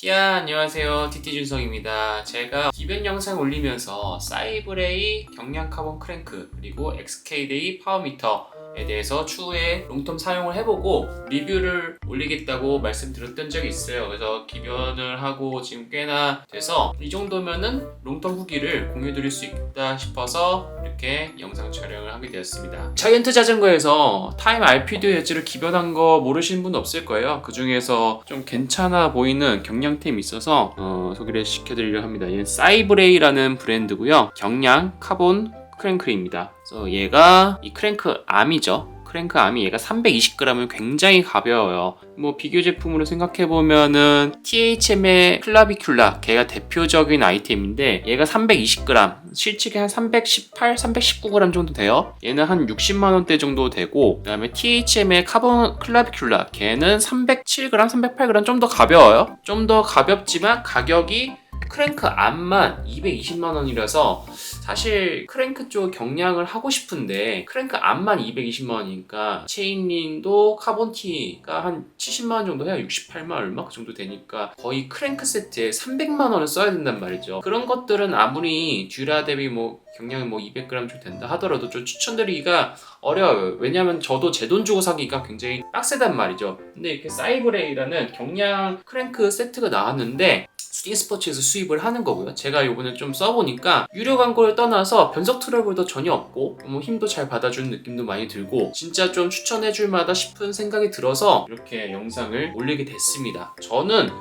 안녕하세요. TT준성입니다. 제가 기변 영상 올리면서 사이브레이 경량 카본 크랭크 그리고 XK데이 파워미터에 대해서 추후에 롱텀 사용을 해보고 리뷰를 올리겠다고 말씀드렸던 적이 있어요. 그래서 기변을 하고 지금 꽤나 돼서 이 정도면은 롱텀 후기를 공유드릴 수 있다 싶어서 이렇게 영상 촬영을 하게 되었습니다. 자이언트 자전거에서 타임 RPD 엣지를 기변한 거 모르시는 분 없을 거예요. 그 중에서 좀 괜찮아 보이는 경량템이 있어서 소개를 시켜드리려 합니다. 얘는 사이브레이라는 브랜드고요. 경량 카본 크랭크입니다. 그래서 얘가 이 크랭크 암이죠. 크랭크 암이 얘가 320g은 굉장히 가벼워요. 뭐 비교 제품으로 생각해보면은 THM의 클라비큘라 걔가 대표적인 아이템인데 얘가 320g 실측이 한 318, 319g 정도 돼요. 얘는 한 60만원대 정도 되고 그 다음에 THM의 카본 클라비큘라 걔는 307g, 308g 좀 더 가벼워요. 좀 더 가볍지만 가격이 크랭크 암만 220만원이라서 사실 크랭크 쪽 경량을 하고 싶은데 크랭크 암만 220만원이니까 체인링도 카본티가 한 70만원 정도 해야 68만원 얼마 그 정도 되니까 거의 크랭크 세트에 300만원을 써야 된단 말이죠. 그런 것들은 아무리 듀라 대비 뭐 경량이 뭐 200g 정도 된다 하더라도 좀 추천드리기가 어려워요. 왜냐면 저도 제 돈 주고 사기가 굉장히 빡세단 말이죠. 근데 이렇게 사이브레이라는 경량 크랭크 세트가 나왔는데 수딩 스포츠에서 수입을 하는 거고요. 제가 요번에 좀 써보니까 유료 광고를 떠나서 변속 트러블도 전혀 없고 뭐 힘도 잘 받아주는 느낌도 많이 들고 진짜 좀 추천해줄 만하다 싶은 생각이 들어서 이렇게 영상을 올리게 됐습니다. 저는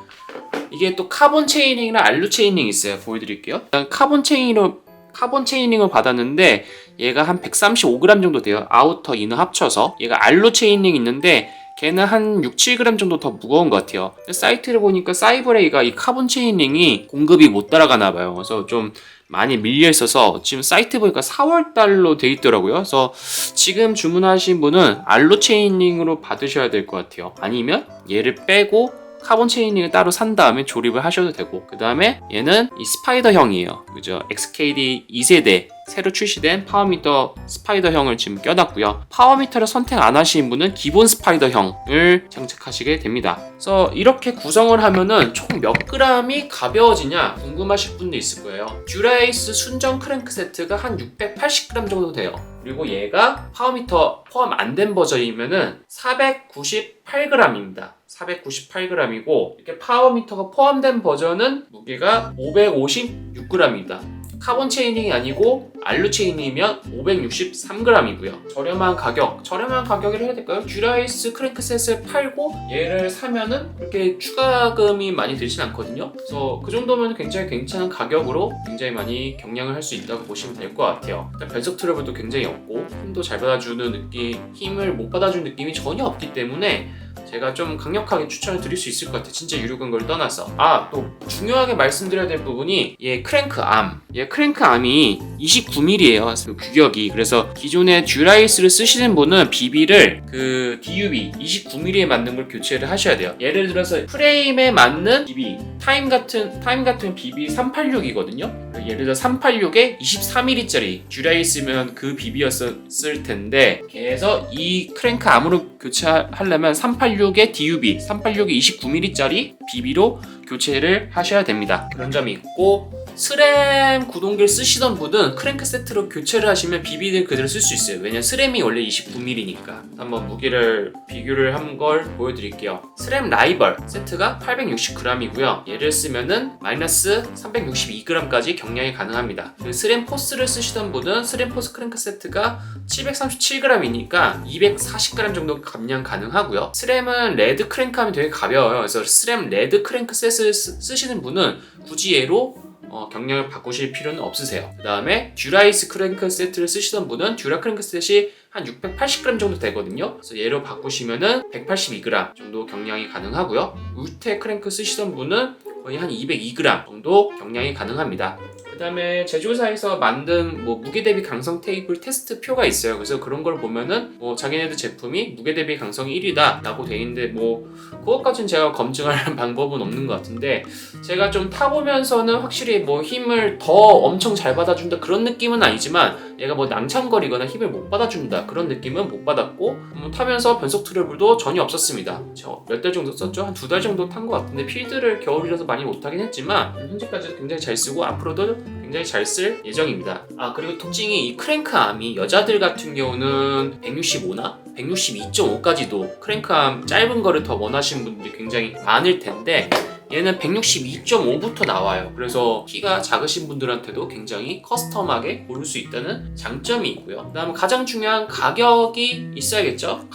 이게 또 카본 체이닝이랑 알루 체이닝이 있어요. 보여드릴게요. 일단 카본 체이닝을 받았는데 얘가 한 135g 정도 돼요. 아우터 이너 합쳐서. 얘가 알루 체이닝이 있는데 걔는 한 6, 7g 정도 더 무거운 것 같아요. 사이트를 보니까 사이브레이가 이 카본 체이닝이 공급이 못 따라가나 봐요. 그래서 좀 많이 밀려 있어서 지금 사이트 보니까 4월달로 돼 있더라고요. 그래서 지금 주문하신 분은 알루 체이닝으로 받으셔야 될 것 같아요. 아니면 얘를 빼고 카본 체이닝을 따로 산 다음에 조립을 하셔도 되고 그 다음에 얘는 이 스파이더형이에요. 그죠? XKD 2세대 새로 출시된 파워미터 스파이더형을 지금 껴놨고요. 파워미터를 선택 안 하신 분은 기본 스파이더형을 장착하시게 됩니다. 그래서 이렇게 구성을 하면은 총 몇 g이 가벼워지냐 궁금하실 분도 있을 거예요. 듀라에이스 순정 크랭크 세트가 한 680g 정도 돼요. 그리고 얘가 파워미터 포함 안 된 버전이면은 498g입니다. 498g이고 이렇게 파워미터가 포함된 버전은 무게가 556g입니다. 카본 체이닝이 아니고 알루 체이닝이면 563g이고요. 저렴한 가격이라 해야 될까요? 듀라이스 크랭크셋을 팔고 얘를 사면은 그렇게 추가금이 많이 들진 않거든요. 그래서 그 정도면 굉장히 괜찮은 가격으로 굉장히 많이 경량을 할 수 있다고 보시면 될 것 같아요. 일단 변속 트러블도 굉장히 없고 힘도 잘 받아주는 느낌, 힘을 못 받아주는 느낌이 전혀 없기 때문에 제가 좀 강력하게 추천을 드릴 수 있을 것 같아요. 진짜 유료 광고를 떠나서. 또 중요하게 말씀드려야 될 부분이 얘 크랭크 암이 29mm예요. 그 규격이. 그래서 기존에 듀라이스를 쓰시는 분은 비비를 그 DUB 29mm에 맞는 걸 교체를 하셔야 돼요. 예를 들어서 프레임에 맞는 비비 타임 같은 비비 386이거든요. 예를 들어 386에 23mm짜리 듀라이스면 그 비비였을 텐데 그래서 이 크랭크 암으로 교체하려면 386의 DUB 386의 29mm짜리 비비로 교체를 하셔야 됩니다. 그런 점이 있고 스램 구동기를 쓰시던 분은 크랭크 세트로 교체를 하시면 비비는 그대로 쓸 수 있어요. 왜냐면 스램이 원래 29mm니까. 한번 무게를 비교를 한 걸 보여드릴게요. 스램 라이벌 세트가 860g이고요. 얘를 쓰면은 마이너스 362g까지 경량이 가능합니다. 스램 포스를 쓰시던 분은 스램 포스 크랭크 세트가 737g이니까 240g 정도 감량 가능하고요. 스램은 레드 크랭크하면 되게 가벼워요. 그래서 스램 레드 크랭크 셋을 쓰시는 분은 굳이 얘로 경량을 바꾸실 필요는 없으세요. 그 다음에 듀라이스 크랭크 세트를 쓰시던 분은 듀라 크랭크 셋이 한 680g 정도 되거든요. 그래서 얘로 바꾸시면은 182g 정도 경량이 가능하고요. 우테 크랭크 쓰시던 분은 거의 한 202g 정도 경량이 가능합니다. 그 그다음에 제조사에서 만든 뭐 무게 대비 강성 테이블 테스트 표가 있어요. 그래서 그런 걸 보면은 뭐 자기네들 제품이 무게 대비 강성이 1위다 라고 돼 있는데 뭐 그것까지는 제가 검증할 방법은 없는 것 같은데, 제가 좀 타보면서는 확실히 뭐 힘을 더 엄청 잘 받아준다 그런 느낌은 아니지만 얘가 뭐 낭창거리거나 힘을 못 받아준다 그런 느낌은 못 받았고, 타면서 변속 트러블도 전혀 없었습니다. 몇 달 정도 썼죠? 한 2달 정도 탄 것 같은데 필드를 겨울이라서 많이 못 하긴 했지만 현재까지 굉장히 잘 쓰고 앞으로도 굉장히 잘 쓸 예정입니다. 그리고 특징이 이 크랭크암이 여자들 같은 경우는 165나 162.5까지도 크랭크암 짧은 거를 더 원하시는 분들이 굉장히 많을 텐데, 얘는 162.5부터 나와요. 그래서 키가 작으신 분들한테도 굉장히 커스텀하게 고를 수 있다는 장점이 있고요. 그 다음에 가장 중요한 가격이 있어야겠죠.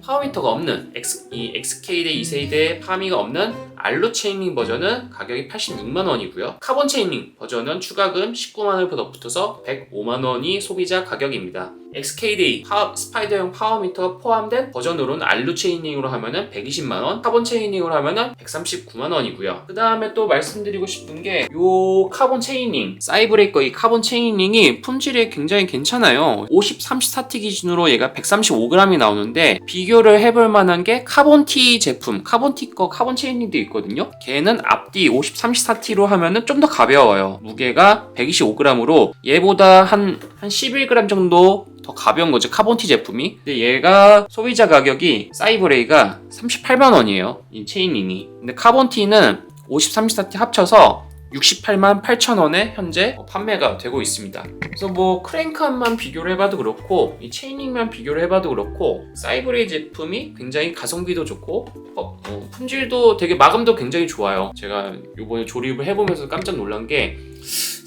파워미터가 없는 이 XK-대 2세대 파미가 없는 알루 체이닝 버전은 가격이 86만원이고요. 카본 체이닝 버전은 추가금 19만원을 더 붙어서 105만원이 소비자 가격입니다. XK-대 스파이더형 파워미터 포함된 버전으로는 알루 체이닝으로 하면은 120만원, 카본 체이닝으로 하면은 139만원이고요. 그 다음에 또 말씀드리고 싶은 게 요 카본 체이닝, 사이브레이커 이 카본 체이닝이 품질이 굉장히 괜찮아요. 50-30 SAT 기준으로 얘가 135g이 나오는데, 비교를 해볼 만한 게 카본티 제품, 카본티 거 카본 체이닝도 있거든요. 걔는 앞뒤 50-30 SAT로 하면은 좀 더 가벼워요. 무게가 125g으로 얘보다 한 11g 정도 더 가벼운 거죠, 카본티 제품이. 근데 얘가 소비자 가격이 사이브레이가 38만원이에요, 이 체이닝이. 근데 카본티는 50-30 SAT 합쳐서 68만 8천원에 현재 판매가 되고 있습니다. 그래서 뭐 크랭크암만 비교를 해봐도 그렇고 이 체이닝만 비교를 해봐도 그렇고 사이브레이 제품이 굉장히 가성비도 좋고 품질도 되게 마감도 굉장히 좋아요. 제가 요번에 조립을 해보면서 깜짝 놀란 게,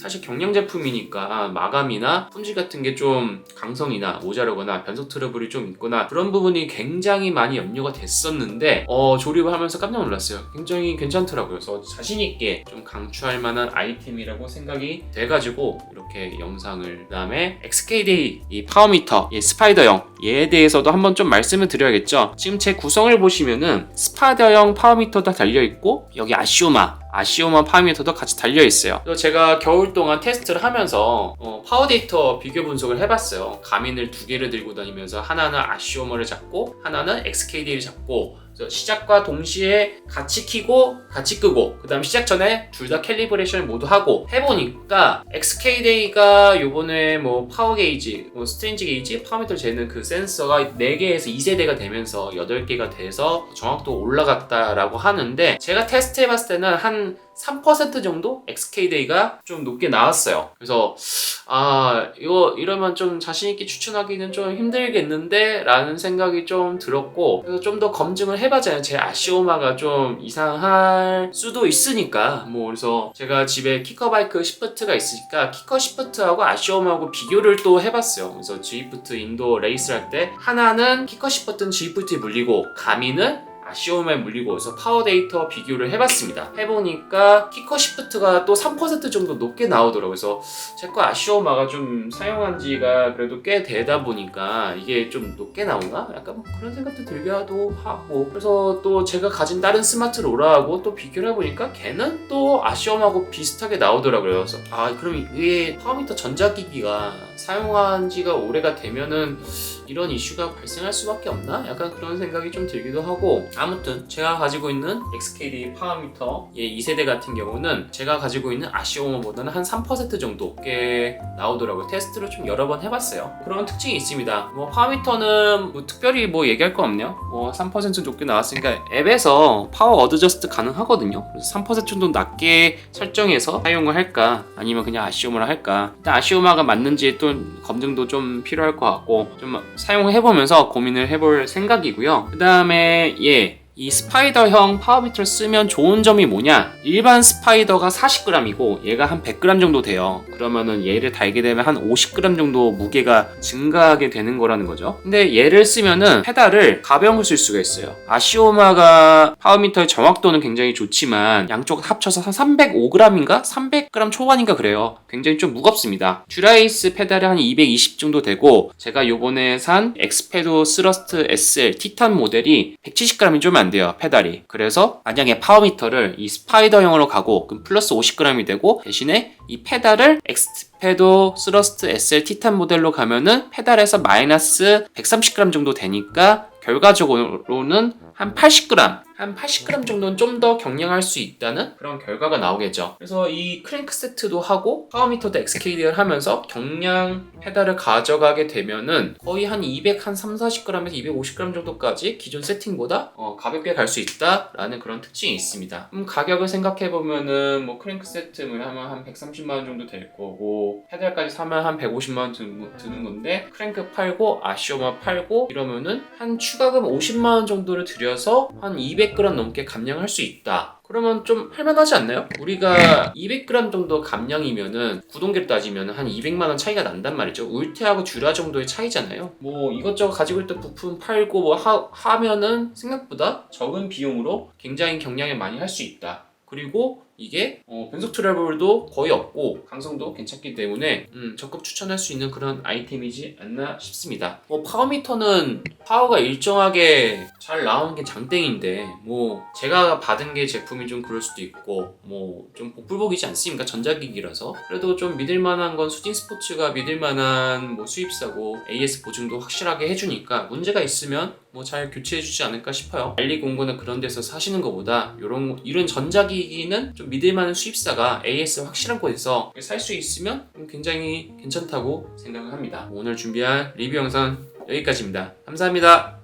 사실 경량 제품이니까 마감이나 품질 같은 게 좀 강성이나 모자르거나 변속 트러블이 좀 있거나 그런 부분이 굉장히 많이 염려가 됐었는데 조립을 하면서 깜짝 놀랐어요. 굉장히 괜찮더라고요. 그래서 자신있게 좀 강추할 만한 아이템이라고 생각이 돼가지고 이렇게 영상을, 그 다음에 XK-대 이 파워미터, 이 스파이더형 얘에 대해서도 한번 좀 말씀을 드려야겠죠. 지금 제 구성을 보시면은 스파이더형 파워미터도 달려있고 여기 아시오마 파워미터도 같이 달려있어요. 그래서 제가 겨울 동안 테스트를 하면서 파워 데이터 비교 분석을 해봤어요. 가민을 2개를 들고 다니면서 하나는 아시오마를 잡고 하나는 XK-D를 잡고, 시작과 동시에 같이 켜고 같이 끄고, 그 다음 시작 전에 둘 다 캘리브레이션을 모두 하고 해보니까 XK-D가 요번에 뭐 파워 게이지, 스트레인지 게이지, 파워미터를 재는 그 센서가 4개에서 2세대가 되면서 8개가 돼서 정확도가 올라갔다라고 하는데, 제가 테스트 해봤을 때는 한 3% 정도 XK-D가 좀 높게 나왔어요. 그래서 이거 이러면 좀 자신있게 추천하기는 좀 힘들겠는데 라는 생각이 좀 들었고, 그래서 좀 더 검증을 해봤잖아요. 제 아시오마가 좀 이상할 수도 있으니까. 그래서 제가 집에 키커바이크 시프트가 있으니까 키커 시프트하고 아시오마하고 비교를 또 해봤어요. 그래서 G프트 인도 레이스를 할 때 하나는 키커 시프트는 G프트에 물리고 가미는 아시오마에 물리고, 해서 파워 데이터 비교를 해봤습니다. 해보니까 키커 시프트가 또 3% 정도 높게 나오더라고요. 그래서 제 거 아시오마가 좀 사용한 지가 그래도 꽤 되다 보니까 이게 좀 높게 나오나? 약간 그런 생각도 들기도 하고, 그래서 또 제가 가진 다른 스마트 로라하고 또 비교를 해보니까 걔는 또 아시오마하고 비슷하게 나오더라고요. 그래서 그럼 이게 파워미터 전자기기가 사용한 지가 오래가 되면은 이런 이슈가 발생할 수밖에 없나? 약간 그런 생각이 좀 들기도 하고, 아무튼 제가 가지고 있는 XK-D 파워미터 2세대 같은 경우는 제가 가지고 있는 아시오마보다는 한 3% 정도 꽤 나오더라고요. 테스트를 좀 여러 번 해봤어요. 그런 특징이 있습니다. 파워미터는 특별히 얘기할 거 없네요. 3% 높게 나왔으니까 앱에서 파워 어드저스트 가능하거든요. 그래서 3% 정도 낮게 설정해서 사용을 할까, 아니면 그냥 아시오마를 할까. 일단 아시오마가 맞는지 또 검증도 좀 필요할 것 같고, 좀 사용해보면서 고민을 해볼 생각이고요. 그 다음에 이 스파이더형 파워미터를 쓰면 좋은 점이 뭐냐, 일반 스파이더가 40g이고 얘가 한 100g 정도 돼요. 그러면은 얘를 달게 되면 한 50g 정도 무게가 증가하게 되는 거라는 거죠. 근데 얘를 쓰면은 페달을 가벼운 걸 쓸 수가 있어요. 아시오마가 파워미터의 정확도는 굉장히 좋지만 양쪽 합쳐서 한 305g인가 300g 초반인가 그래요. 굉장히 좀 무겁습니다. 듀라이스 페달이 한 220 정도 되고, 제가 요번에 산 엑스페도 스러스트 SL 티탄 모델이 170g이 좀 안 안 돼요, 페달이. 그래서 만약에 파워미터를 이 스파이더형으로 가고 그럼 플러스 50g이 되고, 대신에 이 페달을 엑스페도 스러스트 SL 티탄 모델로 가면은 페달에서 마이너스 130g 정도 되니까 결과적으로는 한 80g 정도는 좀 더 경량할 수 있다는 그런 결과가 나오겠죠. 그래서 이 크랭크 세트도 하고 파워미터도 XKD를 하면서 경량 페달을 가져가게 되면은 거의 한 340g에서 250g 정도까지 기존 세팅보다 가볍게 갈 수 있다라는 그런 특징이 있습니다. 가격을 생각해보면은 뭐 크랭크 세트 하면 한 130만원 정도 될 거고, 페달까지 사면 한 150만원 드는 건데, 크랭크 팔고 아시오마 팔고 이러면은 한 추가금 50만원 정도를 들여서 한 200g 넘게 감량할 수 있다. 그러면 좀 할만하지 않나요? 우리가 200g 정도 감량이면은 구동계로 따지면 한 200만원 차이가 난단 말이죠. 울테하고 듀라 정도의 차이잖아요. 뭐 이것저것 가지고 있던 부품 팔고 뭐 하면은 생각보다 적은 비용으로 굉장히 경량을 많이 할 수 있다. 그리고 이게 변속 트러블도 거의 없고 강성도 괜찮기 때문에 적극 추천할 수 있는 그런 아이템이지 않나 싶습니다. 파워미터는 파워가 일정하게 잘 나오는 게 장땡인데, 뭐 제가 받은 게 제품이 좀 그럴 수도 있고 뭐 좀 복불복이지 않습니까? 전자기기라서. 그래도 좀 믿을만한 건 수진 스포츠가 믿을만한 뭐 수입사고 AS 보증도 확실하게 해주니까 문제가 있으면 뭐 잘 교체해주지 않을까 싶어요. 알리공고나 그런 데서 사시는 것보다 이런 전자기기는 좀 믿을만한 수입사가 AS 확실한 곳에서 살 수 있으면 굉장히 괜찮다고 생각을 합니다. 오늘 준비한 리뷰 영상 여기까지입니다. 감사합니다.